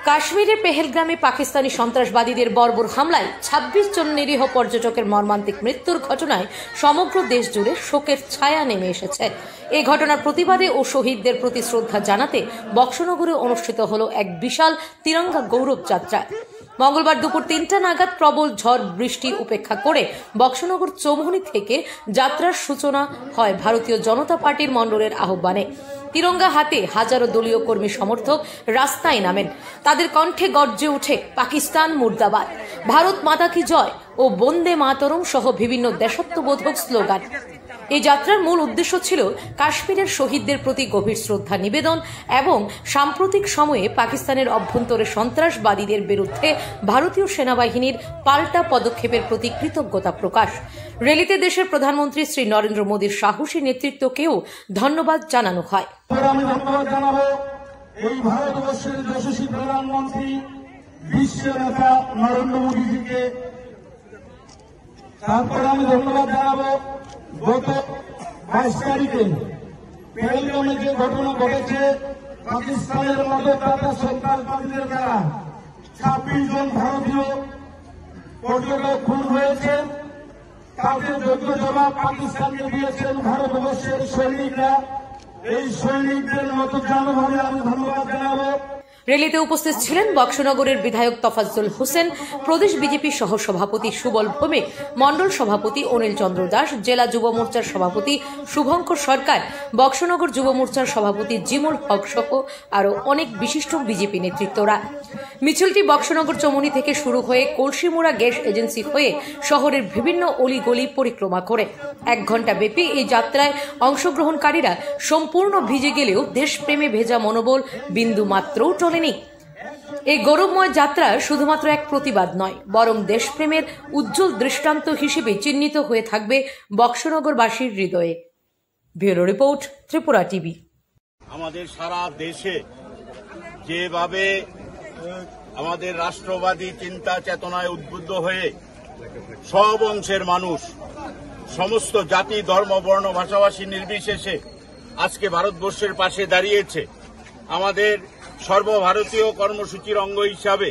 কাশ্মীরের পেহেলগ্রামে পাকিস্তানি সন্ত্রাসবাদীদের বর্বর হামলায় ২৬ জন নিরীহ পর্যটকের মর্মান্তিক মৃত্যুর ঘটনায় সমগ্র দেশ জুড়ে শোকের ছায়া নেমে এসেছে। এই ঘটনার প্রতিবাদে ও শহীদদের প্রতি শ্রদ্ধা জানাতে বক্সনগরে অনুষ্ঠিত হলো এক বিশাল তিরঙ্গা গৌরব যাত্রা। মঙ্গলবার দুপুর ৩টা নাগাদ প্রবল ঝড় বৃষ্টি উপেক্ষা করে বক্সনগর চৌমুহনী থেকে যাত্রার সূচনা হয় ভারতীয় জনতা পার্টির মণ্ডলের আহ্বানে। তিরঙ্গা হাতে হাজারো দলীয় কর্মী সমর্থক রাস্তায় নামেন। তাদের কণ্ঠে গর্জে ওঠে পাকিস্তান মুর্দাবাদ, ভারত মাতা কি জয় ও বন্দে মাতরম সহ বিভিন্ন দেশাত্মবোধক স্লোগান। এই যাত্রার মূল উদ্দেশ্য ছিল কাশ্মীরের শহীদদের প্রতি গভীর শ্রদ্ধা নিবেদন এবং সাম্প্রতিক সময়ে পাকিস্তানের অভ্যন্তরে সন্ত্রাসবাদীদের বিরুদ্ধে ভারতীয় সেনাবাহিনীর পাল্টা পদক্ষেপের প্রতি কৃতজ্ঞতা প্রকাশ। র্যালিতে দেশের প্রধানমন্ত্রী শ্রী নরেন্দ্র মোদীর সাহসী নেতৃত্বকেও ধন্যবাদ জানানো হয়। আমি ধন্যবাদ জানাবো এই ভারতবর্ষের যশস্বী প্রধানমন্ত্রী বিশ্ব নেতা নরেন্দ্র মোদীজিকে। তারপরে আমি ধন্যবাদ জানাবো গত ২২ তারিখে পেহেলগামে যে ঘটনা ঘটেছে, পাকিস্তানের মদতদাতা সন্ত্রাসবাদীদের দ্বারা ২৬ জন ভারতীয় পর্যটক খুন হয়েছে। তাদের যোগ্য জবাব পাকিস্তানকে দিয়েছেন ভারতবর্ষের সৈনিকরা। এই সৈনিকদের মতো জানভাবে আমি ধন্যবাদ জানাবো। র্যালিতে উপস্থিত ছিলেন বক্সনগরের বিধায়ক তফাজ্জল হোসেন, প্রদেশ বিজেপি সহ সভাপতি সুবল ভৌমিক, মণ্ডল সভাপতি অনিল চন্দ্র দাস, জেলা যুব মোর্চার সভাপতি শুভঙ্কর সরকার, বক্সনগর যুব মোর্চার সভাপতি জিমুল হক সহ আরও অনেক বিশিষ্ট বিজেপি নেতৃত্বরা। মিছিলটি বক্সনগর চৌমুহনী থেকে শুরু হয়ে কলসিমুড়া গ্যাস এজেন্সি হয়ে শহরের বিভিন্ন অলিগলি পরিক্রমা করে ১ ঘণ্টা ব্যাপী এই যাত্রায় অংশগ্রহণকারীরা সম্পূর্ণ ভিজে গেলেও দেশপ্রেমে ভেজা মনোবল বিন্দু মাত্রও টলেনি। এই গৌরবময় যাত্রা শুধুমাত্র এক প্রতিবাদ নয়, বরং দেশপ্রেমের উজ্জ্বল দৃষ্টান্ত হিসেবে চিহ্নিত হয়ে থাকবে বক্সনগরবাসীর হৃদয়ে। Bureau report, Tripura TV. আমাদের সারা দেশে যেভাবে আমাদের রাষ্ট্রবাদী চিন্তা চেতনায় উদ্বুদ্ধ হয়ে সব অংশের মানুষ, সমস্ত জাতি ধর্ম বর্ণ ভাষাভাষী নির্বিশেষে আজকে ভারতবর্ষের পাশে দাঁড়িয়েছে, আমাদের সর্বভারতীয় কর্মসূচির অঙ্গ হিসাবে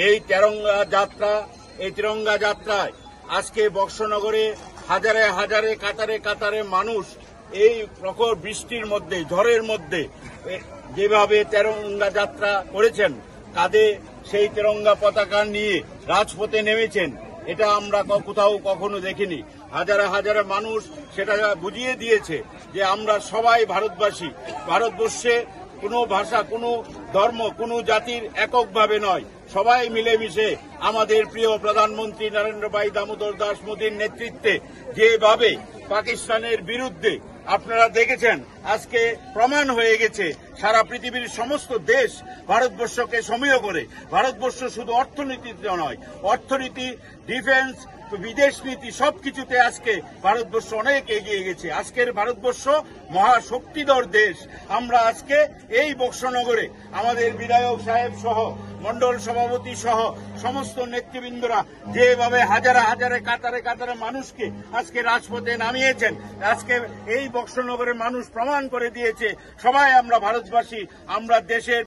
এই তিরঙ্গা যাত্রায় আজকে বক্সনগরে হাজারে হাজারে কাতারে কাতারে মানুষ এই প্রখর বৃষ্টির মধ্যে, ঝড়ের মধ্যে যেভাবে তিরঙ্গা যাত্রা করেছেন, কাঁধে সেই তিরঙ্গা পতাকা নিয়ে রাজপথে নেমেছেন, এটা আমরা কোথাও কখনো দেখিনি। হাজারে হাজারে মানুষ সেটা বুঝিয়ে দিয়েছে যে আমরা সবাই ভারতবাসী। ভারতবর্ষে কোনো ভাষা, কোনো ধর্ম, কোনো জাতির এককভাবে নয়, সবাই মিলেমিশে আমাদের প্রিয় প্রধানমন্ত্রী নরেন্দ্র ভাই দামোদর দাস মোদীর নেতৃত্বে যেভাবে পাকিস্তানের বিরুদ্ধে আপনারা দেখেছেন, আজকে প্রমাণ হয়ে গেছে সারা পৃথিবীর সমস্ত দেশ ভারতবর্ষকে সমীহ করে। ভারতবর্ষ শুধু অর্থনীতিতে নয়, অর্থনীতি, ডিফেন্স, বিদেশ নীতি সবকিছুতে আজকে ভারতবর্ষ অনেক এগিয়ে গেছে। আজকের ভারতবর্ষ মহাশক্তিধর দেশ। আমরা আজকে এই বক্সনগরে আমাদের বিধায়ক সাহেব সহ মণ্ডল সভাপতি সহ সমস্ত নেতৃবৃন্দরা যেভাবে হাজারে হাজারে কাতারে কাতারে মানুষকে আজকে রাজপথে নামিয়েছেন, আজকে এই বক্সনগরের মানুষ প্রমাণ করে দিয়েছে সবাই আমরা ভারতবাসী, আমরা দেশের